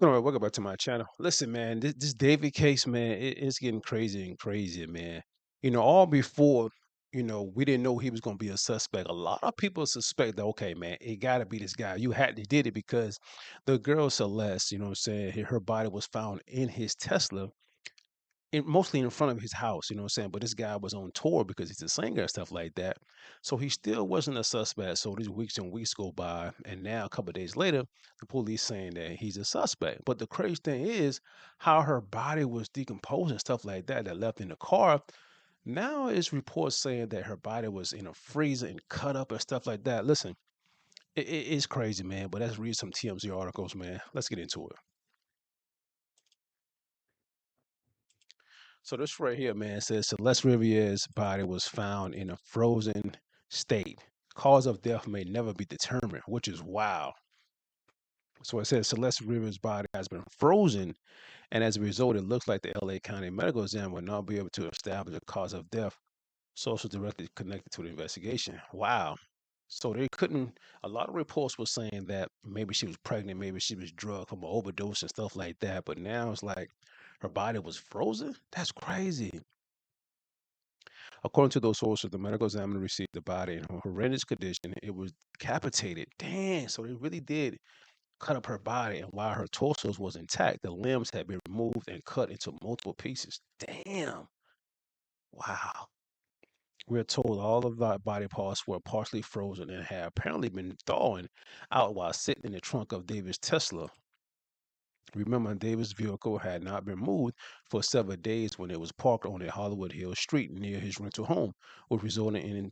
All right, welcome back to my channel. Listen, man, this David case, man, it's getting crazy and crazier, man. All before, we didn't know he was going to be a suspect. A lot of people suspect that, okay, man, it got to be this guy. He did it because the girl Celeste, what I'm saying, her body was found in his Tesla mostly in front of his house, you know what I'm saying? But this guy was on tour because he's a singer and stuff like that. So he still wasn't a suspect. So these weeks and weeks go by, and now a couple of days later, the police saying that he's a suspect. But the crazy thing is how her body was decomposing, stuff like that, that left in the car. Now it's reports saying that her body was in a freezer and cut up and stuff like that. Listen, it's crazy, man. But let's read some TMZ articles, man. Let's get into it. So this right here, man, says Celeste Rivas' body was found in a frozen state. Cause of death may never be determined, which is wild. So it says Celeste Rivas' body has been frozen, and as a result, it looks like the LA County Medical Exam will not be able to establish a cause of death. Social directly connected to the investigation. Wow. So they couldn't. A lot of reports were saying that maybe she was pregnant, maybe she was drugged from an overdose and stuff like that. But now it's like her body was frozen. That's crazy. According to those sources, the medical examiner received the body in a horrendous condition. It was decapitated. Damn, so they really did cut up her body, and while her torso was intact, the limbs had been removed and cut into multiple pieces. Damn. Wow. We're told all of the body parts were partially frozen and had apparently been thawing out while sitting in the trunk of David's Tesla. Remember, David's vehicle had not been moved for several days when it was parked on a Hollywood Hills street near his rental home, which resulted in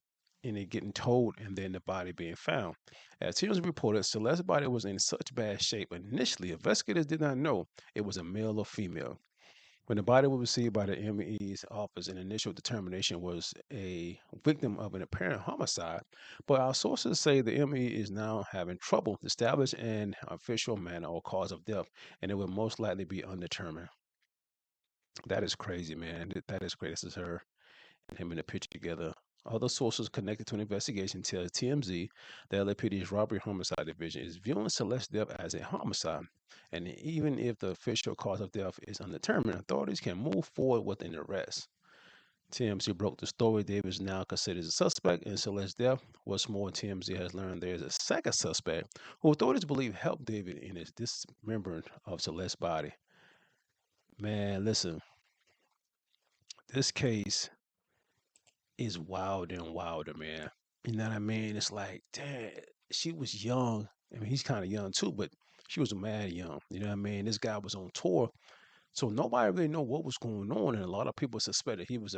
it getting towed and then the body being found. As TMZ reported, Celeste's body was in such bad shape initially, investigators did not know it was a male or female. When the body was received by the ME's office, an initial determination was a victim of an apparent homicide, but our sources say the ME is now having trouble establishing an official manner or cause of death, and it will most likely be undetermined. That is crazy, man. That is crazy. This is her and him in the picture together. Other sources connected to an investigation tell TMZ the LAPD's robbery homicide division is viewing Celeste's death as a homicide. And even if the official cause of death is undetermined, authorities can move forward with an arrest. TMZ broke the story. David is now considered a suspect in Celeste's death. What's more, TMZ has learned there is a second suspect who authorities believe helped David in his dismemberment of Celeste's body. Man, listen, this case is wilder and wilder, man. You know what I mean? It's like, damn, she was young. I mean, he's kind of young too, but she was mad young. You know what I mean? This guy was on tour, so nobody really know what was going on, and a lot of people suspected he was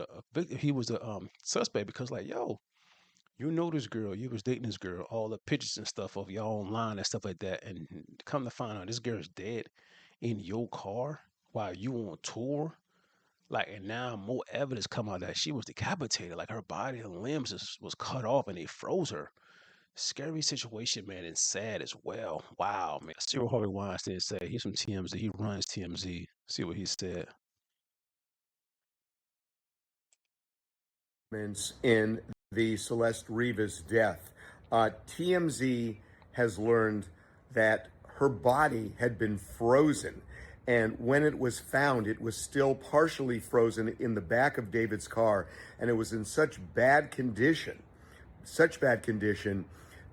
he was a suspect because, like, yo, you know this girl, you was dating this girl, all the pictures and stuff of y'all online and stuff like that, and come to find out this girl's dead in your car while you on tour. Like, and now more evidence come out that she was decapitated. Like her body and limbs was cut off and they froze her. Scary situation, man, and sad as well. Wow, man. See what Harvey Weinstein said. He's from TMZ. He runs TMZ. See what he said. In the Celeste Rivas death. TMZ has learned that her body had been frozen. And when it was found, it was still partially frozen in the back of David's car. And it was in such bad condition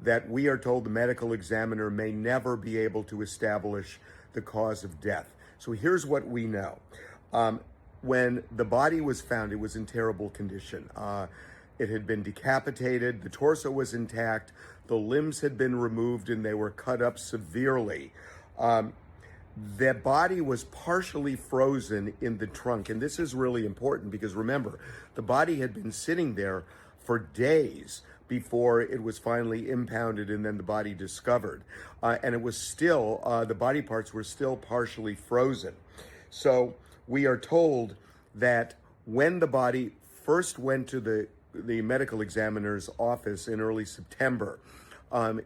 that we are told the medical examiner may never be able to establish the cause of death. So here's what we know. When the body was found, it was in terrible condition. It had been decapitated, the torso was intact, the limbs had been removed, and they were cut up severely. The body was partially frozen in the trunk, and this is really important because remember, the body had been sitting there for days before it was finally impounded and then the body discovered. And it was still, the body parts were still partially frozen. So we are told that when the body first went to the medical examiner's office in early September,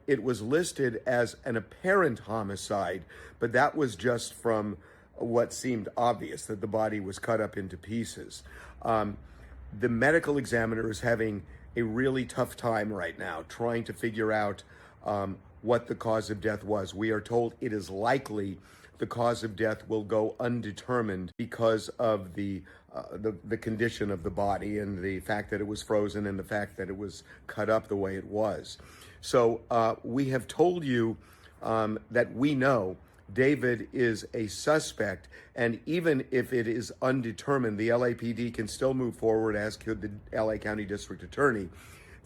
it was listed as an apparent homicide, but that was just from what seemed obvious, that the body was cut up into pieces. The medical examiner is having a really tough time right now trying to figure out what the cause of death was. We are told it is likely the cause of death will go undetermined because of the condition of the body and the fact that it was frozen and the fact that it was cut up the way it was. So we have told you that we know David is a suspect, and even if it is undetermined, the LAPD can still move forward, as could the LA County District Attorney.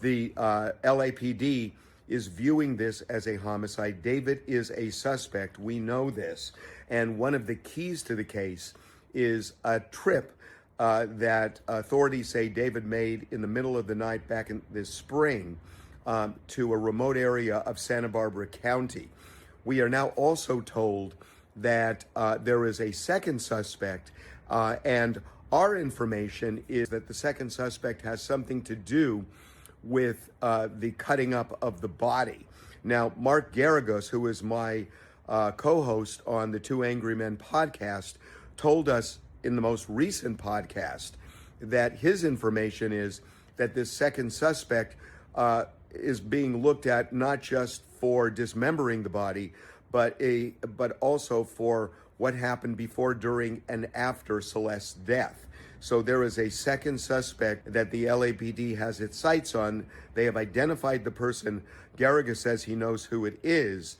The LAPD is viewing this as a homicide. David is a suspect. We know this. And one of the keys to the case is a trip that authorities say David made in the middle of the night back in this spring to a remote area of Santa Barbara County. We are now also told that there is a second suspect, and our information is that the second suspect has something to do with the cutting up of the body. Now, Mark Garagos, who is my co-host on the Two Angry Men podcast, told us in the most recent podcast that his information is that this second suspect is being looked at not just for dismembering the body, but also for what happened before, during, and after Celeste's death. So there is a second suspect that the LAPD has its sights on. They have identified the person. Garriga says he knows who it is,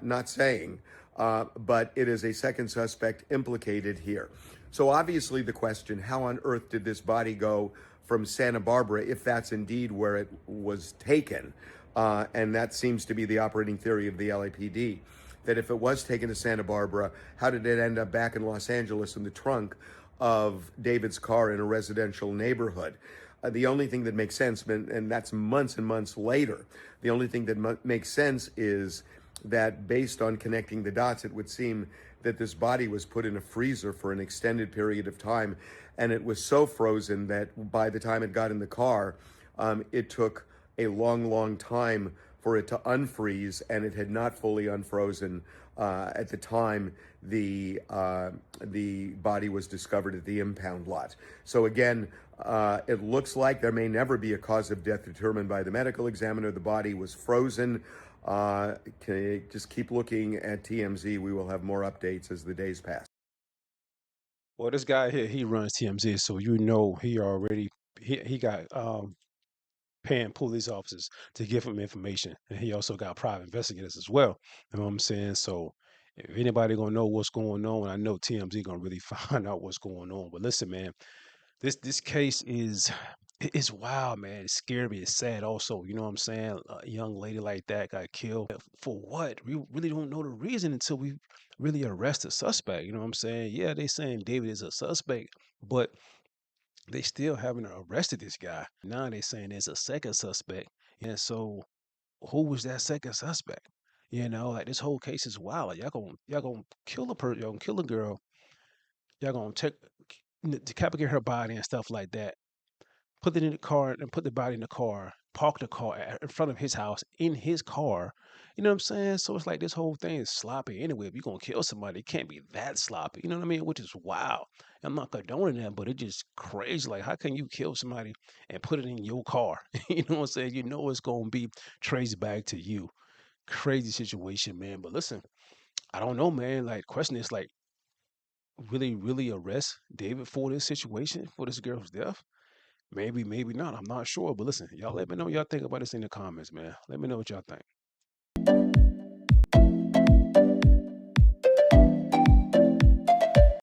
not saying, but it is a second suspect implicated here. So obviously the question, how on earth did this body go from Santa Barbara, if that's indeed where it was taken? And that seems to be the operating theory of the LAPD, that if it was taken to Santa Barbara, how did it end up back in Los Angeles in the trunk of David's car in a residential neighborhood? The only thing that makes sense, and that's months and months later, the only thing that makes sense is that based on connecting the dots, it would seem that this body was put in a freezer for an extended period of time, and it was so frozen that by the time it got in the car, it took a long, long time for it to unfreeze, and it had not fully unfrozen at the time the body was discovered at the impound lot. So again, it looks like there may never be a cause of death determined by the medical examiner. The body was frozen. Just keep looking at TMZ. We will have more updates as the days pass. Well, this guy here, he runs TMZ, so you know he already he got paying police officers to give him information, and he also got private investigators as well. You know what I'm saying? So if anybody gonna know what's going on, I know TMZ gonna really find out what's going on. But listen, man, this case is wild, man. It's scary. It's sad also. You know what I'm saying? A young lady like that got killed for what? We really don't know the reason until we really arrest a suspect. You know what I'm saying? Yeah, they saying David is a suspect, but they still haven't arrested this guy. Now they saying there's a second suspect. And so who was that second suspect? You know, like this whole case is wild. Like y'all gonna kill a person, y'all gonna kill a girl, y'all gonna take decapitate her body and stuff like that, put it in the car and put the body in the car, park the car in front of his house in his car. You know what I'm saying? So it's like this whole thing is sloppy anyway. If you're gonna kill somebody, it can't be that sloppy. You know what I mean? Which is wild. I'm not condoning that, but it's just crazy. Like, how can you kill somebody and put it in your car? You know what I'm saying? You know it's gonna be traced back to you. Crazy situation, man. But listen, I don't know, man. Like, question is like, really arrest David for this situation, for this girl's death? Maybe, maybe not. I'm not sure. But listen, y'all let me know what y'all think about this in the comments, man. Let me know what y'all think.